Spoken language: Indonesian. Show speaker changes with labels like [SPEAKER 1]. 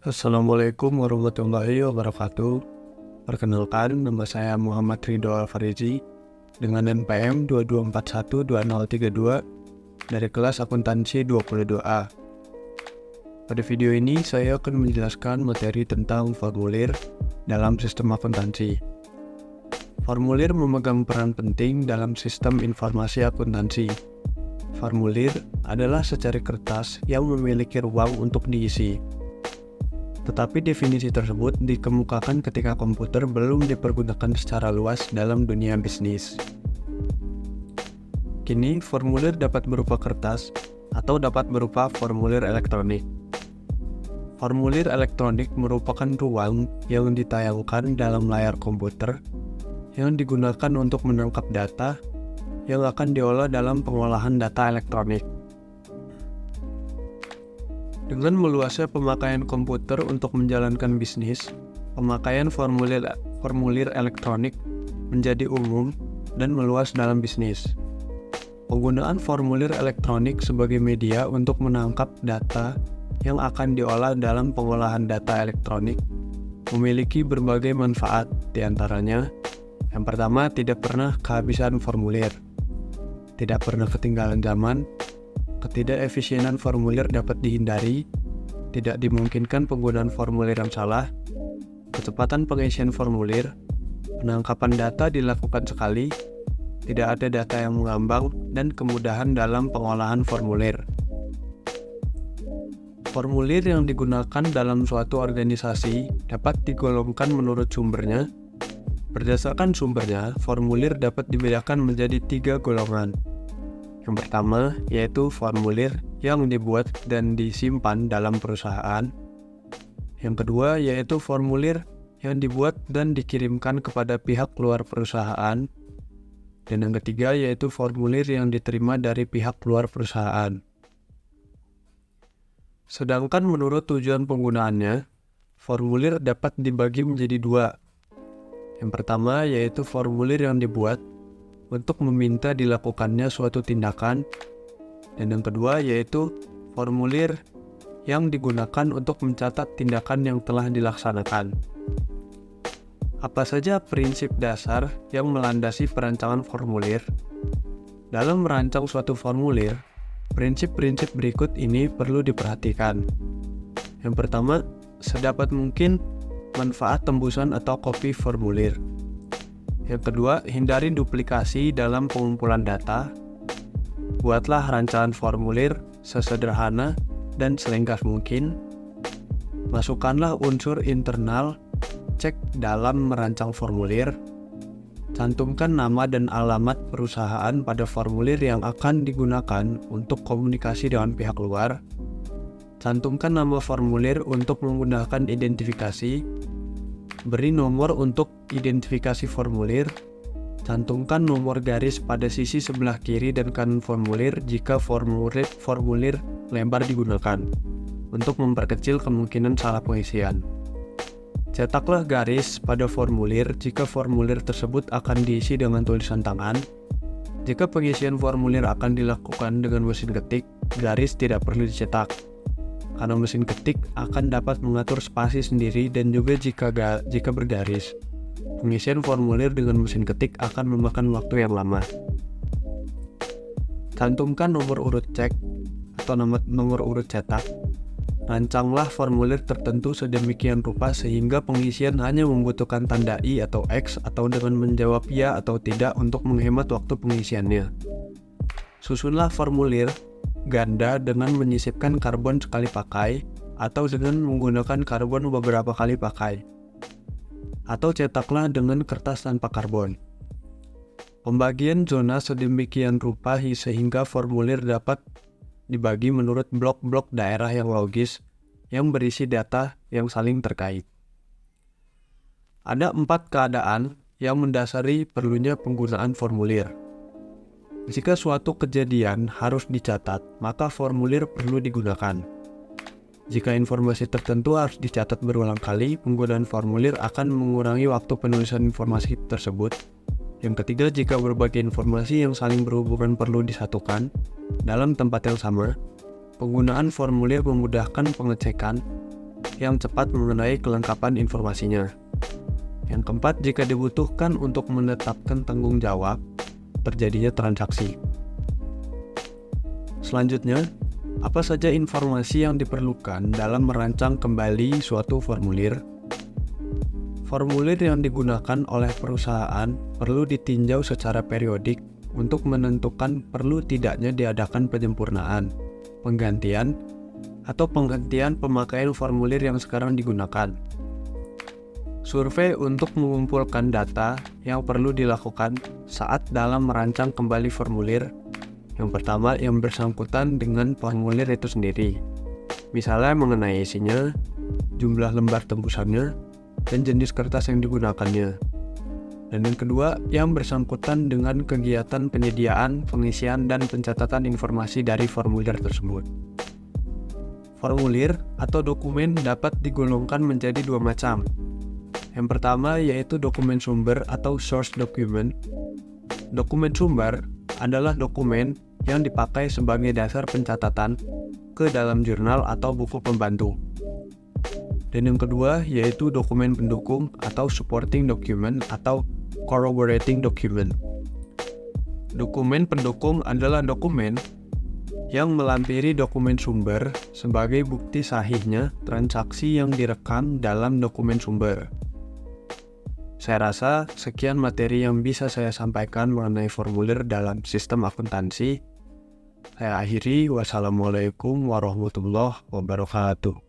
[SPEAKER 1] Assalamualaikum warahmatullahi wabarakatuh. Perkenalkan, nama saya Muhammad Ridho Alfarizi dengan NPM 22412032 dari kelas akuntansi 22A. Pada video ini saya akan menjelaskan materi tentang formulir dalam sistem akuntansi. Formulir memegang peran penting dalam sistem informasi akuntansi. Formulir adalah secari kertas yang memiliki ruang untuk diisi. Tetapi definisi tersebut dikemukakan ketika komputer belum dipergunakan secara luas dalam dunia bisnis. Kini, formulir dapat berupa kertas atau dapat berupa formulir elektronik. Formulir elektronik merupakan ruang yang ditayangkan dalam layar komputer yang digunakan untuk menangkap data yang akan diolah dalam pengolahan data elektronik. Dengan meluasnya pemakaian komputer untuk menjalankan bisnis, pemakaian formulir elektronik menjadi umum dan meluas dalam bisnis. Penggunaan formulir elektronik sebagai media untuk menangkap data yang akan diolah dalam pengolahan data elektronik memiliki berbagai manfaat, di antaranya: yang pertama, tidak pernah kehabisan formulir, tidak pernah ketinggalan zaman, ketidakefisienan formulir dapat dihindari, tidak dimungkinkan penggunaan formulir yang salah, kecepatan pengisian formulir, penangkapan data dilakukan sekali, tidak ada data yang mengambang, dan kemudahan dalam pengolahan formulir. Formulir yang digunakan dalam suatu organisasi dapat digolongkan menurut sumbernya. Berdasarkan sumbernya, formulir dapat dibedakan menjadi 3 golongan. Yang pertama, yaitu formulir yang dibuat dan disimpan dalam perusahaan. Yang kedua, yaitu formulir yang dibuat dan dikirimkan kepada pihak luar perusahaan. Dan yang ketiga, yaitu formulir yang diterima dari pihak luar perusahaan. Sedangkan menurut tujuan penggunaannya, formulir dapat dibagi menjadi 2. Yang pertama, yaitu formulir yang dibuat untuk meminta dilakukannya suatu tindakan, dan yang kedua yaitu formulir yang digunakan untuk mencatat tindakan yang telah dilaksanakan. Apa saja prinsip dasar yang melandasi perancangan formulir? Dalam merancang suatu formulir, prinsip-prinsip berikut ini perlu diperhatikan. Yang pertama, sedapat mungkin manfaat tembusan atau copy formulir. Yang kedua, hindari duplikasi dalam pengumpulan data. Buatlah rancangan formulir sesederhana dan seringkas mungkin. Masukkanlah unsur internal cek dalam merancang formulir. Cantumkan nama dan alamat perusahaan pada formulir yang akan digunakan untuk komunikasi dengan pihak luar. Cantumkan nama formulir untuk menggunakan identifikasi. Beri nomor untuk identifikasi formulir. Cantumkan nomor garis pada sisi sebelah kiri dan kanan formulir jika formulir lebar digunakan, untuk memperkecil kemungkinan salah pengisian. Cetaklah garis pada formulir jika formulir tersebut akan diisi dengan tulisan tangan. Jika pengisian formulir akan dilakukan dengan mesin ketik, garis tidak perlu dicetak, karena mesin ketik akan dapat mengatur spasi sendiri, dan juga jika bergaris, pengisian formulir dengan mesin ketik akan memakan waktu yang lama. Cantumkan nomor urut cek atau nomor urut cetak. Rancanglah formulir tertentu sedemikian rupa sehingga pengisian hanya membutuhkan tanda I atau X atau dengan menjawab ya atau tidak untuk menghemat waktu pengisiannya. Susunlah formulir ganda dengan menyisipkan karbon sekali pakai atau dengan menggunakan karbon beberapa kali pakai, atau cetaklah dengan kertas tanpa karbon. Pembagian zona sedemikian rupa sehingga formulir dapat dibagi menurut blok-blok daerah yang logis yang berisi data yang saling terkait. Ada 4 keadaan yang mendasari perlunya penggunaan formulir. Jika suatu kejadian harus dicatat, maka formulir perlu digunakan. Jika informasi tertentu harus dicatat berulang kali, penggunaan formulir akan mengurangi waktu penulisan informasi tersebut. Yang ketiga, jika berbagai informasi yang saling berhubungan perlu disatukan dalam tempat yang sama, penggunaan formulir memudahkan pengecekan yang cepat mengenai kelengkapan informasinya. Yang keempat, jika dibutuhkan untuk menetapkan tanggung jawab terjadinya transaksi. Selanjutnya, apa saja informasi yang diperlukan dalam merancang kembali suatu formulir? Formulir yang digunakan oleh perusahaan perlu ditinjau secara periodik untuk menentukan perlu tidaknya diadakan penyempurnaan, penggantian, atau penghentian pemakaian formulir yang sekarang digunakan. Survei untuk mengumpulkan data yang perlu dilakukan saat dalam merancang kembali formulir. Yang pertama, yang bersangkutan dengan formulir itu sendiri. Misalnya mengenai isinya, jumlah lembar tembusannya, dan jenis kertas yang digunakannya. Dan yang kedua, yang bersangkutan dengan kegiatan penyediaan, pengisian, dan pencatatan informasi dari formulir tersebut. Formulir atau dokumen dapat digolongkan menjadi dua macam. Yang pertama yaitu dokumen sumber atau source document. Dokumen sumber adalah dokumen yang dipakai sebagai dasar pencatatan ke dalam jurnal atau buku pembantu. Dan yang kedua yaitu dokumen pendukung atau supporting document atau corroborating document. Dokumen pendukung adalah dokumen yang melampiri dokumen sumber sebagai bukti sahihnya transaksi yang direkam dalam dokumen sumber. Saya rasa sekian materi yang bisa saya sampaikan mengenai formulir dalam sistem akuntansi. Saya akhiri, wassalamualaikum warahmatullahi wabarakatuh.